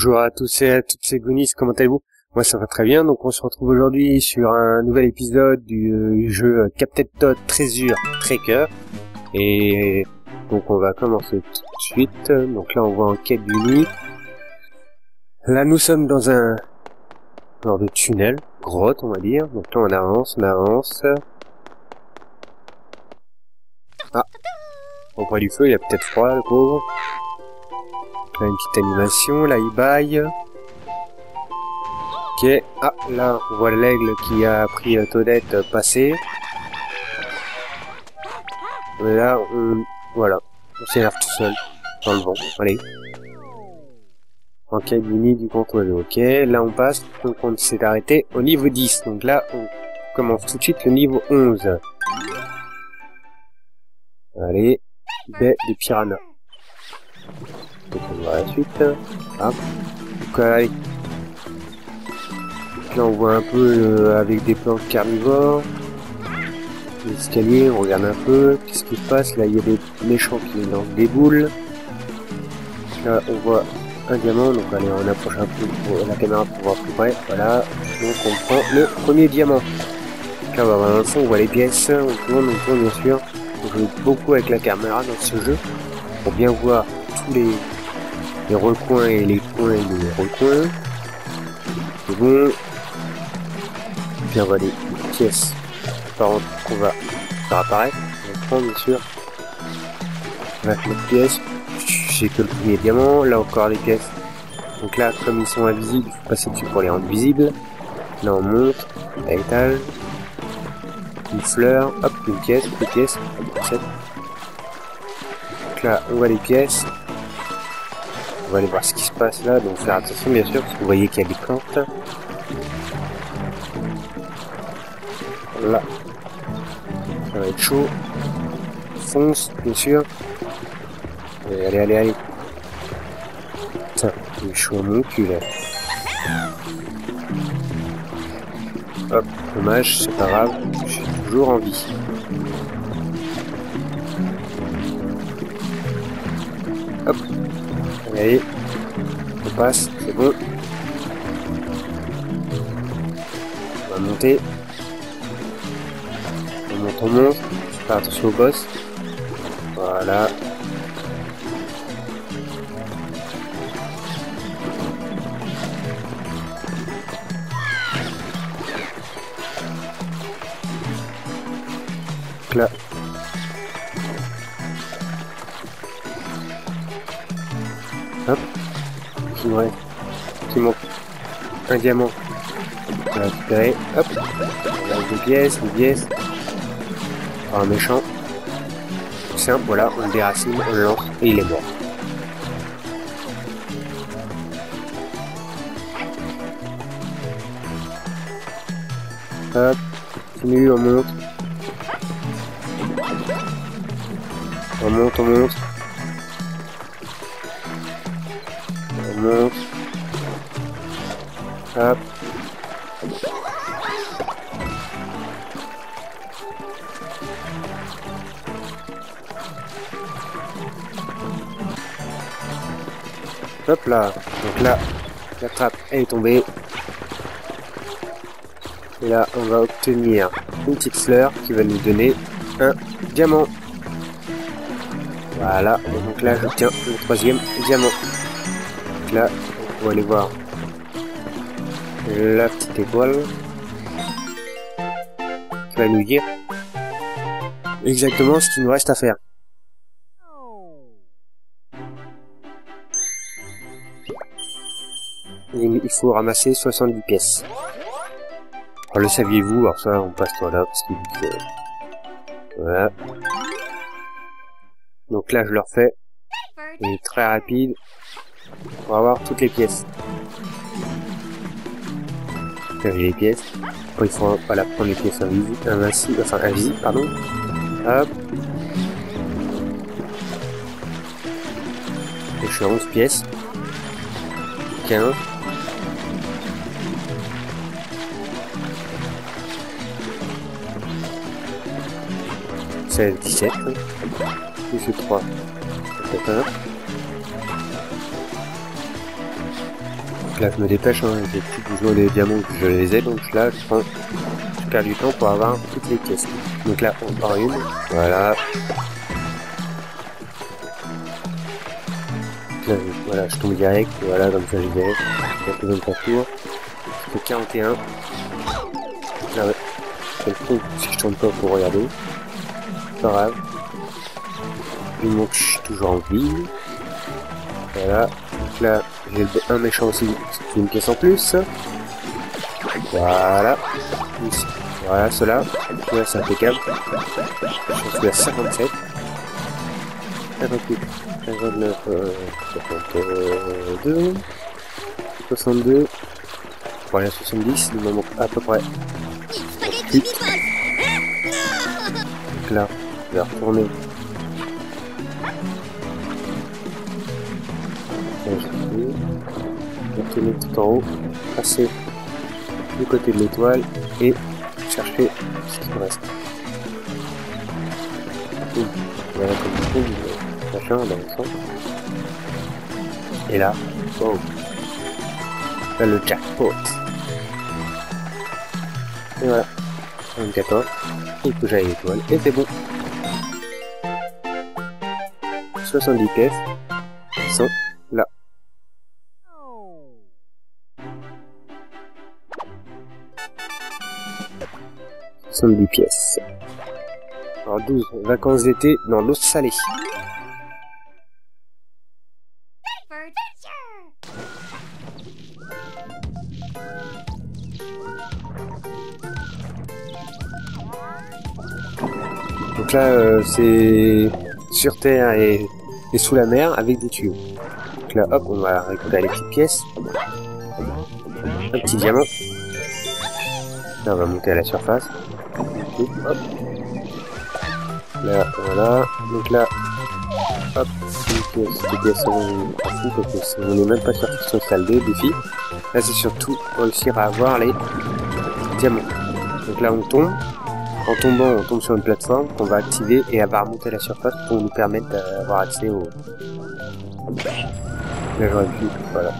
Bonjour à tous et à toutes, c'est Gonis, comment allez-vous? Moi ça va très bien, donc on se retrouve aujourd'hui sur un nouvel épisode du jeu Captain Toad Treasure Tracker. Et donc on va commencer tout de suite. Donc là on voit en quête du nid. Là nous sommes dans un genre de tunnel, grotte on va dire. Donc là on avance. Ah, on voit du feu, il a peut-être froid le pauvre. Là une petite animation, là il baille. Ok, ah là on voit l'aigle qui a pris Toadette passer. Et là voilà, on s'énerve tout seul dans le vent. Allez. Ok, du nid du contrôle. Ok, là on passe, donc on s'est arrêté au niveau 10. Donc là on commence tout de suite le niveau 11. Allez, baie des piranhas. Donc on va à la suite. Ah. Donc allez. Là on voit un peu avec des plantes carnivores. L'escalier, on regarde un peu. Qu'est-ce qui se passe? Là il y a des méchants qui lancent des boules. Là on voit un diamant, donc allez on approche un peu pour la caméra pour voir plus près. Voilà, donc on prend le premier diamant. Donc là on va voir dans le fond, on voit les pièces, on tourne bien sûr. On joue beaucoup avec la caméra dans ce jeu pour bien voir tous les recoins et les coins et les recoins. C'est bon. Puis on va les pièces par contre qu'on va faire apparaître. On va prendre bien sûr. On va mettre notre pièce. J'ai que le premier diamant, là encore les pièces. Donc là, comme ils sont invisibles, il faut passer dessus pour les rendre visibles. Là on monte, à l'étage. Une fleur, hop, une pièce, deux pièces, hop, 7. Donc là, on voit les pièces. On va aller voir ce qui se passe là, donc faire attention bien sûr, parce que vous voyez qu'il y a des plantes. Là, ça va être chaud. Fonce, bien sûr. Et allez. Putain, il est chaud à mon cul là. Hop, dommage, c'est pas grave, je suis toujours en vie. Hop, allez, on passe, c'est bon. On va monter. On monte, faire attention au boss. Voilà. Là. Hop. Qui monte un diamant. On va récupérer. Hop. On a des pièces. Un méchant. Simple, voilà, on le déracine, on le lance et il est mort. Hop. Continue, on monte. On monte. On monte. Hop. Hop là. Donc là, la trappe est tombée. Et là, on va obtenir une petite fleur qui va nous donner un diamant. Voilà, et donc là j'obtiens le troisième diamant. Donc là, on va aller voir la petite étoile qui va nous dire exactement ce qu'il nous reste à faire. Et il faut ramasser 70 pièces. Alors, le saviez-vous? Alors ça, on passe par là parce que voilà. Donc là, je le refais. Il est très rapide pour avoir toutes les pièces. Là, j'ai les pièces. Après, il faut voilà, prendre les pièces invisibles, pardon. Hop. Et je suis à 11 pièces. 15. C'est 17. Plus 3. là je me dépêche, hein, j'ai plus besoin des diamants que je les ai, donc là je perds du temps pour avoir toutes les pièces. Donc là on part une, voilà. Là, voilà, je tombe direct, voilà, comme ça j'y vais. Il y a plus 24 tours. Ça fait 41. Là ouais, c'est le fond si je tourne pas pour regarder. Pas grave. Il montre que je suis toujours en vie. Voilà. Donc là, j'ai un méchant aussi, c'est une pièce en plus. Voilà. Ici. Voilà, cela. Là, c'est impeccable. Je suis à 57. 58. 59. 62. 62. Voilà, 70. Il me manque à peu près 8. Donc là, je vais retourner. Retourner tout en haut, passer du côté de l'étoile et chercher ce qui me reste. Voilà comme je trouve machin dans le centre. Et là, oh, là le jackpot. Et voilà, 14. Il faut que j'aille à l'étoile et c'est bon. 70 pièces sont là. Ce sont 10 pièces. Alors 12, vacances d'été dans l'eau salée. Donc là, c'est sur terre et sous la mer avec des tuyaux. Donc là, hop, on va récupérer les petites pièces. Un petit diamant. Là, on va monter à la surface. Hop. Là, voilà. Donc là, hop, des pièces on parce qu'on n'est même pas sûr qu'ils sont salle 2, défi. Là, c'est surtout réussir à avoir les diamants. Donc là, on tombe. En tombant, on tombe sur une plateforme qu'on va activer et elle va remonter à la surface pour nous permettre d'avoir accès au... Là, j'aurais pu, voilà.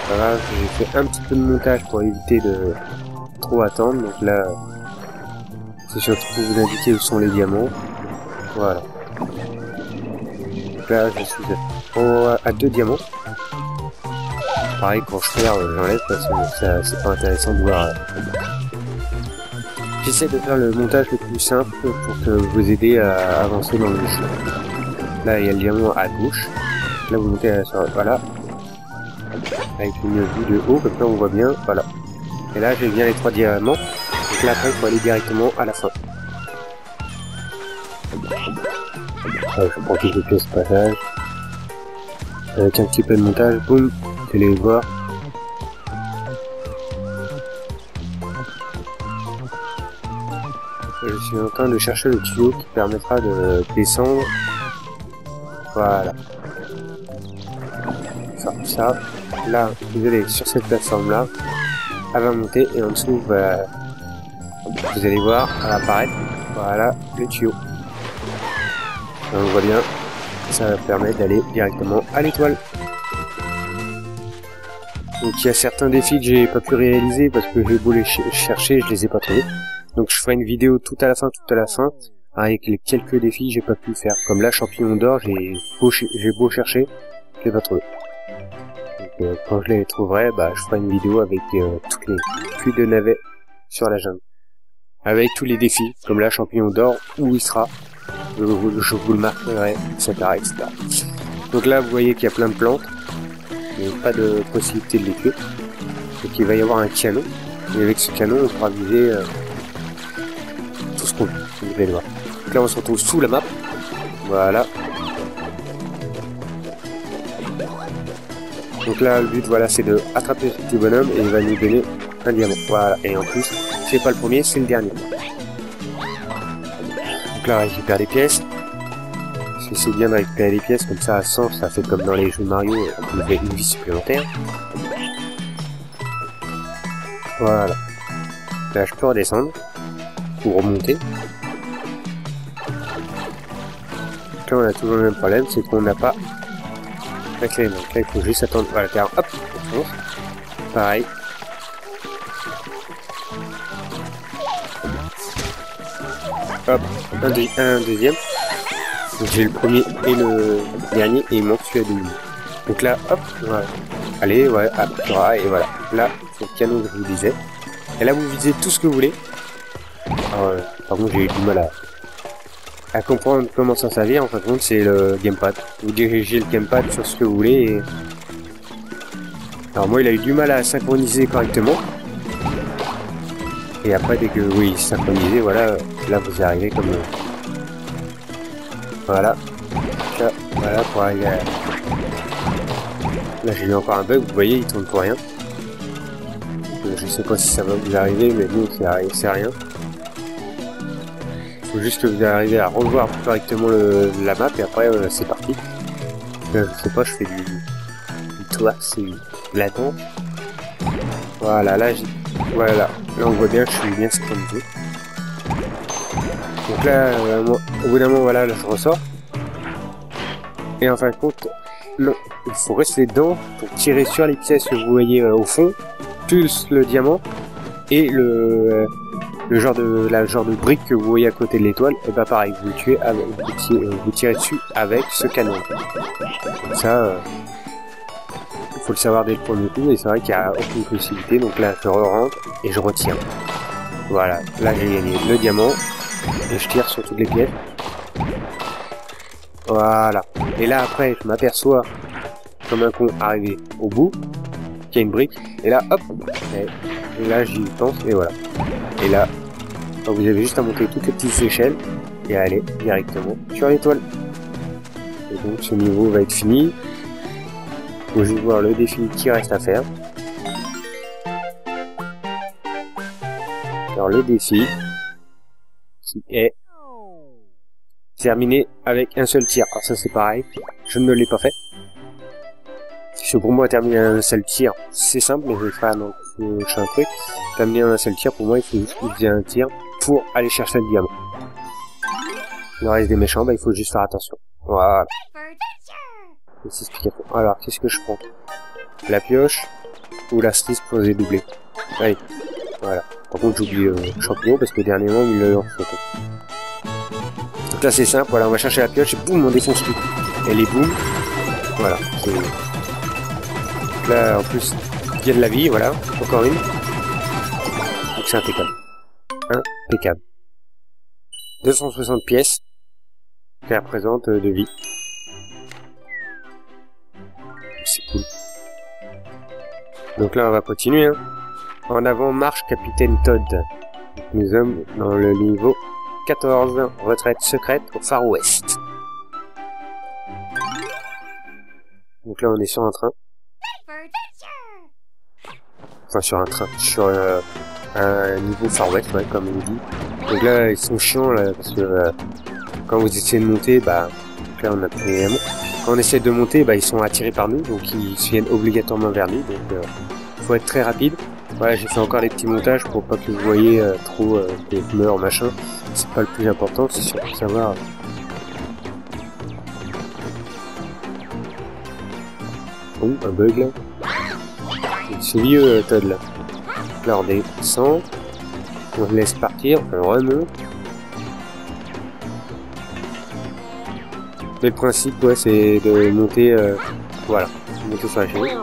Voilà, j'ai fait un petit peu de montage pour éviter de trop attendre. Donc là, c'est surtout pour vous indiquer où sont les diamants. Voilà. Donc là, je suis à 2 diamants. Pareil, quand je perds, j'enlève parce que c'est pas intéressant de voir. J'essaie de faire le montage le plus simple pour que vous aider à avancer dans le jeu. Là, il y a le diamant à gauche. Là, vous montez sur... Voilà. Avec une vue de haut, comme ça on voit bien. Voilà. Et là, j'ai bien les 3 diamants. Donc là, après, il faut aller directement à la fin. Je prends toutes les pièces de passage. Avec un petit peu de montage, boum, vous allez voir. Je suis en train de chercher le tuyau qui permettra de descendre. Voilà. Ça. Là, vous allez sur cette plateforme là. Elle va monter et en dessous, bah, vous allez voir, elle va apparaître. Voilà, le tuyau. Et on voit bien, ça va permettre d'aller directement à l'étoile. Donc il y a certains défis que j'ai pas pu réaliser parce que j'ai beau les chercher, je les ai pas trouvés. Donc je ferai une vidéo tout à la fin, avec les quelques défis que j'ai pas pu faire. Comme là, champignon d'or, j'ai beau chercher, je l'ai pas trouvé. Donc quand je les trouverai, bah je ferai une vidéo avec toutes les fuites de navets sur la jungle. Avec tous les défis, comme là, champignon d'or, où il sera, je vous le marquerai, etc., etc. Donc là, vous voyez qu'il y a plein de plantes, mais pas de possibilité de les tuer. Donc il va y avoir un canon, et avec ce canon, on pourra viser tout ce qu'on veut, vous allez voir. Donc là, on se retrouve sous la map, voilà. Donc là, le but, voilà, c'est de attraper ce petit bonhomme, et il va nous donner un diamant. Voilà, et en plus, c'est pas le premier, c'est le dernier. Donc là, on récupère des pièces. C'est bien de récupérer des pièces, comme ça à 100, ça fait comme dans les jeux Mario, on avait une vie supplémentaire. Voilà. Là, je peux redescendre, ou remonter. Donc là, on a toujours le même problème, c'est qu'on n'a pas Donc là, il faut juste attendre. Voilà, car hop, on fonce. Pareil. Hop, un deuxième. Donc j'ai le premier et le dernier et il manque celui-là de lui. Donc là, hop, voilà. Allez, ouais, hop, voilà, et voilà. Là, c'est le canon que je vous disais. Et là, vous visez tout ce que vous voulez. Alors, par contre, j'ai eu du mal à comprendre comment s'en servir. En fin de compte, c'est le gamepad. Vous dirigez le gamepad sur ce que vous voulez. Et... alors moi, il a eu du mal à synchroniser correctement. Et après, dès que oui, synchronisé, voilà, là vous arrivez comme voilà, là, voilà pour arriver à... Là, j'ai eu encore un bug. Vous voyez, il tourne pour rien. Je sais pas si ça va vous arriver, mais nous, c'est rien. Il faut juste que vous arrivez à revoir correctement la map et après, c'est parti. Là, je sais pas, je fais du toit, c'est de la danse. Voilà, là, voilà, là on voit bien que je suis bien synchronisé. Donc là, au bout d'un moment, voilà, là je ressors. Et en fin de compte, non, il faut rester dedans pour tirer sur les pièces que vous voyez au fond, plus le diamant et le genre de brique que vous voyez à côté de l'étoile. Et bah pareil, vous le tuez avec, vous tirez dessus avec ce canon. Comme ça, faut le savoir dès le premier coup, et c'est vrai qu'il n'y a aucune possibilité. Donc là, je rentre et je retire. Voilà, là j'ai gagné le diamant et je tire sur toutes les pièces. Voilà. Et là après, je m'aperçois comme un con arrivé au bout qu'il y a une brique. Et là, hop. Et là, j'y pense et voilà. Et là, vous avez juste à monter toutes les petites échelles et à aller directement sur l'étoile. Et donc ce niveau va être fini. Faut juste voir le défi qui reste à faire. Alors le défi qui est terminé avec un seul tir. Alors ça c'est pareil, je ne l'ai pas fait. Parce que pour moi terminer un seul tir c'est simple, mais je vais faire un truc. Terminer un seul tir pour moi il faut juste utiliser un tir pour aller chercher le diamant. Le reste des méchants, bah, il faut juste faire attention. Voilà. Alors, qu'est-ce que je prends? La pioche ou la cerise pour les doubler? Allez, voilà. Par contre, j'oublie le champignon parce que dernièrement, il le lance. Donc là, c'est simple. Voilà, on va chercher la pioche et boum, on défonce tout. Et les boum, voilà. Là, en plus, il y a de la vie, voilà. Encore une. Donc c'est impeccable. Impeccable. 260 pièces qu'elle représente de vie. C'est cool. Donc là, on va continuer. Hein. En avant, marche Capitaine Todd. Nous sommes dans le niveau 14, retraite secrète au Far West. Donc là, on est sur un train. Enfin, sur un train. Sur un niveau Far West, ouais, comme on dit. Donc là, ils sont chiants, là, parce que quand vous essayez de monter, bah, là, on a pris quand on essaie de monter, bah, ils sont attirés par nous, donc ils viennent obligatoirement vers nous, donc faut être très rapide. Voilà, j'ai fait encore des petits montages pour pas que vous voyez trop des meurs, machin. C'est pas le plus important, c'est surtout de savoir. Oh, un bug là. C'est vieux Todd là. Là on descend, on le laisse partir, on remonte. Mais le principe, ouais, c'est de monter, voilà, monter sur la chaîne.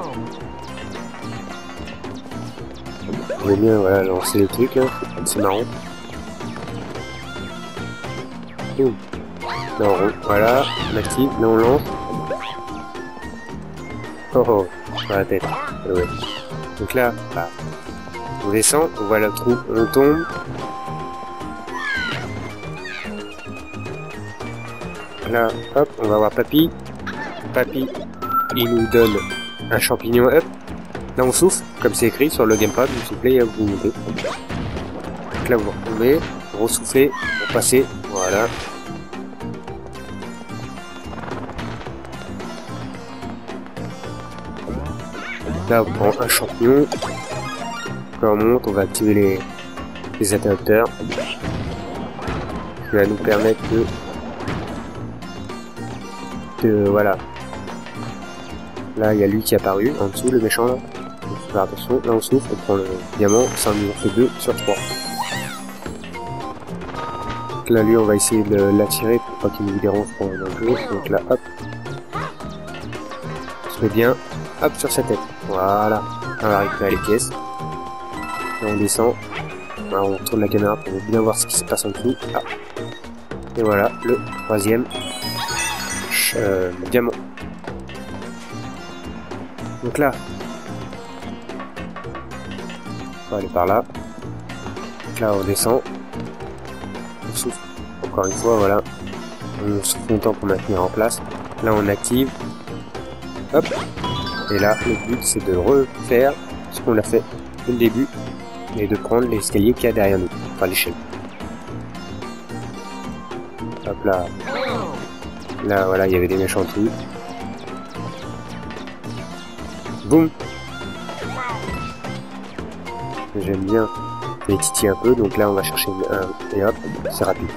On va bien, voilà, lancer les trucs, là, c'est marrant. Là on roule, voilà, on active, là on lance. Oh oh, sur la tête, ouais. Donc là, bah, on descend, on voit le trou, on tombe. Là, hop, on va voir Papy. Papy, il nous donne un champignon, hop. Là, on souffle, comme c'est écrit sur le gamepad, s'il vous plaît, vous montez. Donc là, vous retombez, vous ressoufflez, vous passez, voilà. Là, on prend un champignon. Quand on monte, on va activer les interrupteurs. Qui va nous permettre de voilà, Là, il y a lui qui est apparu, en dessous, le méchant, là. Donc, faut faire attention. Là, on souffle, on prend le diamant, ça nous en fait 2 sur 3. Donc là, lui, on va essayer de l'attirer pour pas qu'il nous dérange pendant un jour. Donc là, hop. On se met bien, hop, sur sa tête. Voilà. On va récupérer les pièces. Là, on descend. Là, on tourne la caméra pour bien voir ce qui se passe en dessous. Ah. Et voilà, le troisième diamant. Donc là, on va aller par là. Donc là, on descend. On souffle. Encore une fois, voilà. On souffle longtemps pour maintenir en place. Là, on active. Hop. Et là, le but, c'est de refaire ce qu'on a fait dès le début. Et de prendre l'escalier qu'il y a derrière nous. Enfin, l'échelle. Hop là. Là, voilà, il y avait des méchants dessus. Boum. J'aime bien les titiller un peu, donc là on va chercher un et hop, c'est rapide.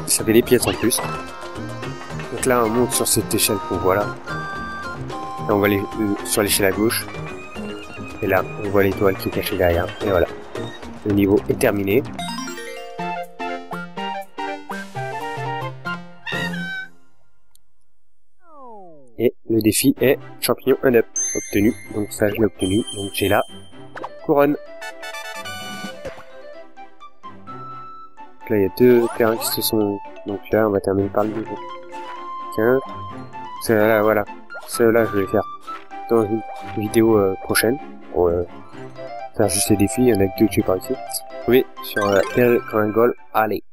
Ça fait des pièces en plus. Donc là on monte sur cette échelle qu'on voit là. Là on va aller sur l'échelle à gauche. Et là on voit l'étoile qui est cachée derrière. Et voilà. Le niveau est terminé. Et le défi est champignon 1 up obtenu. Donc ça je l'ai obtenu. Donc j'ai la couronne. Donc là il y a 2 terrains qui se sont... Donc là on va terminer par le niveau 15. Celle-là, voilà. Celle-là je vais les faire dans une vidéo prochaine. Pour faire juste les défis. Il y en a que 2 que j'ai pas ici. Oui, sur El Gringol. Allez.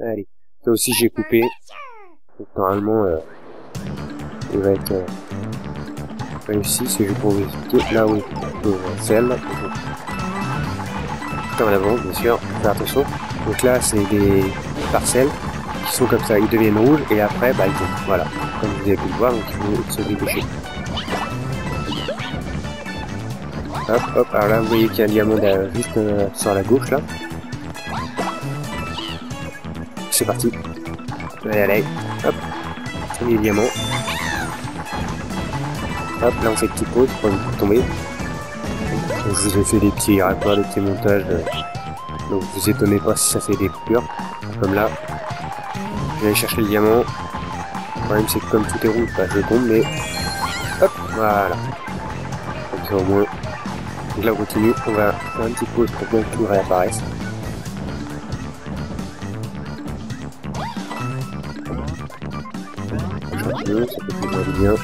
Allez. Ça aussi j'ai coupé. Donc normalement... il va être réussi, c'est juste pour vous expliquer là où celle tout en avant, bien sûr, faire attention. Donc là c'est des parcelles qui sont comme ça, ils deviennent rouges et après bah ils tombent, voilà, comme vous avez pu le voir, donc il faut se dépêcher. Hop hop, alors là vous voyez qu'il y a un diamant juste sur la gauche là. C'est parti, allez allez, hop, premier diamant. Hop, là on fait une petite pause pour tomber. Donc, je vous ai fait des petits raccords, des petits montages. Donc vous étonnez pas si ça fait des coupures. Comme là, je vais aller chercher le diamant. Le problème c'est que comme tout est rouge, bah, je tombe, mais hop, voilà. Comme ça au moins. Donc là on continue, on va faire une petite pause pour bien que tout réapparaisse. Champignon, ça fait toujours bien.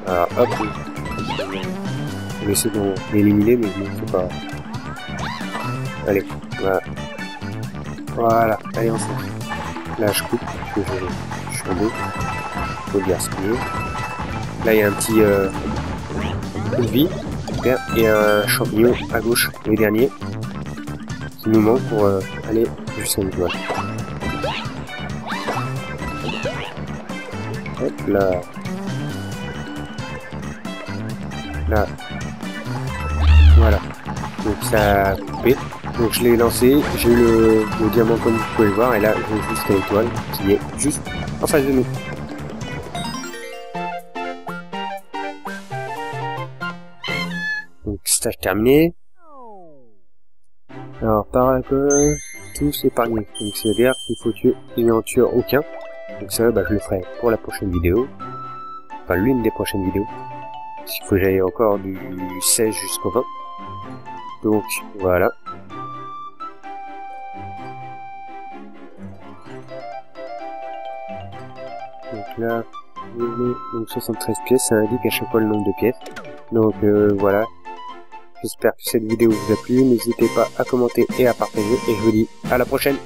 Alors hop, on va essayer de l'éliminer, mais je ne sais pas. Allez, voilà. Voilà, allez on fonce. Là je coupe, parce que je suis en deux. Faut le gaspiller. Là il y a un petit une vie, super, et un champignon à gauche, le dernier, qui nous manque pour aller jusqu'à une étoile. Hop là. Là, voilà, donc ça a coupé, donc je l'ai lancé, j'ai eu le diamant comme vous pouvez le voir, et là j'ai juste l'étoile qui est juste en face de nous. Donc stage terminé. Alors par que tous épargnés, donc c'est à dire qu'il faut tuer, il n'en tue aucun, donc ça bah, je le ferai pour la prochaine vidéo, enfin l'une des prochaines vidéos. Il faut que j'aille encore du 16 jusqu'au 20. Donc voilà. Donc là, donc 73 pièces, ça indique à chaque fois le nombre de pièces. Donc voilà. J'espère que cette vidéo vous a plu. N'hésitez pas à commenter et à partager. Et je vous dis à la prochaine.